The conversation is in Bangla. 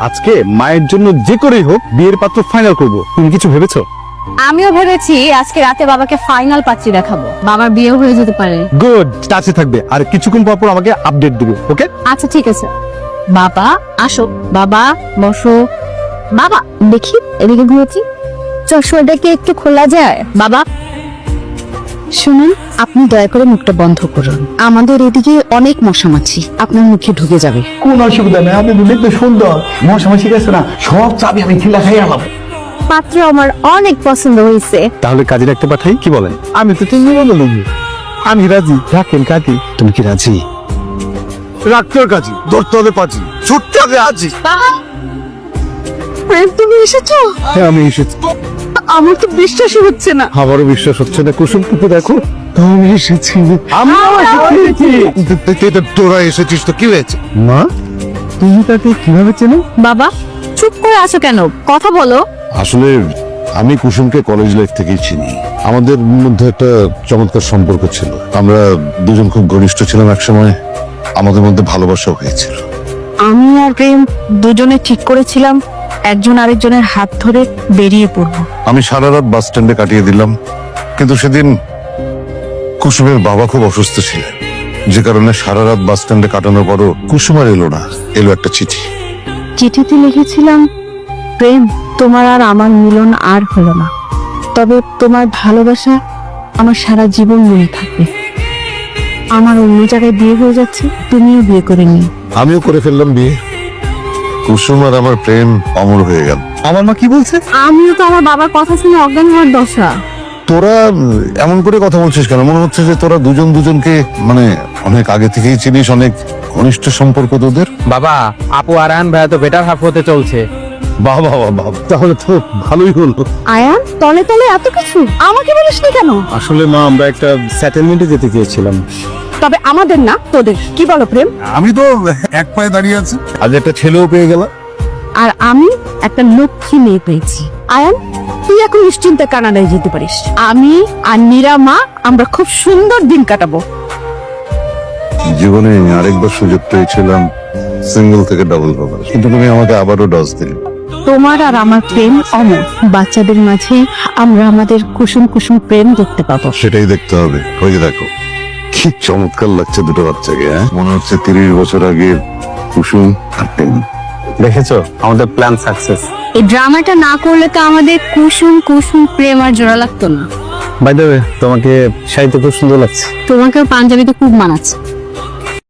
আজকে মায়ের জন্য যে করেই হোক বিয়ের পাত্র ফাইনাল করব। তুমি কিছু ভেবেছো? আমিও ভেবেছি আজকে রাতে বাবাকে ফাইনাল পাত্রী দেখাবো, বাবার বিয়ে হয়ে যেতে পারে। গুড, টাচে থাকবে আর কিছুক্ষণ পর পর আমাকে আপডেট দিবে, ওকে? আচ্ছা ঠিক আছে। বাবা আসো, বাবা বসো। বাবা দেখি এদিকে ঘুরেছি, চশমাটা কি একটু খোলা যায়? বাবা শুনুন, আপনি দয়া করে মুখটা বন্ধ করুন, আমাদের এদিকে অনেক মশামাছি আপনার মুখে ঢুকে যাবে। কোন অসুবিধা নেই, আপনি দেখতে সুন্দর, মশামাছি গেছে না, সব চাবি আমি খিলা খাই আলাম। পাত্র আমার অনেক পছন্দ হয়েছে। তাহলে কাজে রাখতে পাঠাই, কি বলেন? আমি তো তুমি বলো, আমি রাজি। রাখেন কাজী, তুমি কি রাজি? রাখতে কাজী, ধরতে হবে পাজি, ছুটতে হবে আজি। প্রেম তুমি এসেছো? হ্যাঁ আমি এসেছি। আমার তো বিশ্বাসই হচ্ছে না। আমারও বিশ্বাস হচ্ছে না। কুসুম তুমি দেখো, আমি এসেছি। তোরা এসেছিস তো কি হয়েছে? মা তুমি তাকে কিভাবে চেনো? বাবা চুপ করে আছো কেন, কথা বলো। আসলে আমি কুসুমকে কলেজ লাইফ থেকেই চিনি। আমাদের মধ্যে একটা চমৎকার সম্পর্ক ছিল, আমরা দুজন খুব ঘনিষ্ঠ ছিলাম। একসময় আমাদের মধ্যে ভালোবাসাও হয়েছিল। আমি আর প্রেম দুজনে ঠিক করেছিলাম একজন আরেকজনের হাত ধরে বেরিয়ে পড়বো। আমি সারা রাত বাস স্ট্যান্ডে কাটিয়ে দিলাম, কিন্তু সেদিন কুসুমের বাবা খুব অসুস্থ ছিলেন, যে কারণে সারা রাত বাস স্ট্যান্ডে কাটানোর পরও কুসুম আর এলো না। এলো একটা চিঠি। চিঠিতে লিখেছিলাম, প্রেম তোমার আর আমার মিলন আর হলো না, তবে তোমার ভালোবাসা আমার সারা জীবন মনে থাকবে। আমার অন্য জায়গায় বিয়ে হয়ে যাচ্ছে, তুমিও বিয়ে করে নিও। আমিও করে ফেললাম বিয়ে। কুসুম আর আমার প্রেম অমর হয়ে গেল। আমার মা কি বলছে? আমিও তো আমার বাবার কথা শুনে অজ্ঞান হওয়ার দশা। তোরা এমন করে কথা বলছিস কেন? মনে হচ্ছে যে তোরা দুজন দুজনকে মানে অনেক আগে থেকেই চিনিস, অনেক ঘনিষ্ঠ সম্পর্ক তোদের। বাবা, আপু আর আয়ন ভাইয়া তো বেটার হাফ হতে চলছে। বাহ বাহ বাহ বাহ। তাহলে তো ভালোই হলো। আয়ান তলে তলে এত কিছু আমাকে বলিসনি কেন? আসলে মা আমরা একটা সেটেলমেন্টে যেতে চেয়েছিলাম। তবে আমাদের না তোদের, কি বলো প্রেম? আমি তো এক পায়ে দাঁড়িয়ে আছি, আজ একটা ছেলেও পেয়ে গেল। আর আমি একটা লক্ষ্মী মেয়ে পেয়েছি। আয়ান তুই এখন নিশ্চিন্তে কানাডায় যেতে পারিস, আমি আর নীরা মা আমরা খুব সুন্দর দিন কাটাবো। জীবনে আরেকবার সুযোগ পেয়েছিলাম সিঙ্গেল থেকে ডাবল হবার, কিন্তু তুমি আমাকে আবারও ডজ দিলে। তোমার আর আমার প্রেম অমর, বাচ্চাদের মাঝে আমরা আমাদের কুসুম কুসুম প্রেম দেখতে পাবো। সেটাই দেখতে হবে। ওই যে দেখো কি চমৎকার লাগছে দুটো বাচ্চাকে, হ্যাঁ? মনে হচ্ছে 30 বছর আগে কুসুম আর প্রেম। দেখেছো আমাদের প্ল্যান সাকসেস। এই ড্রামাটা না করলে তো আমাদের কুসুম কুসুম প্রেম আর জোড়া লাগতো না। বাই দ্য ওয়ে তোমাকে শাড়িতে খুব সুন্দর লাগছে। তোমাকেও পাঞ্জাবিতে খুব মানাচ্ছে।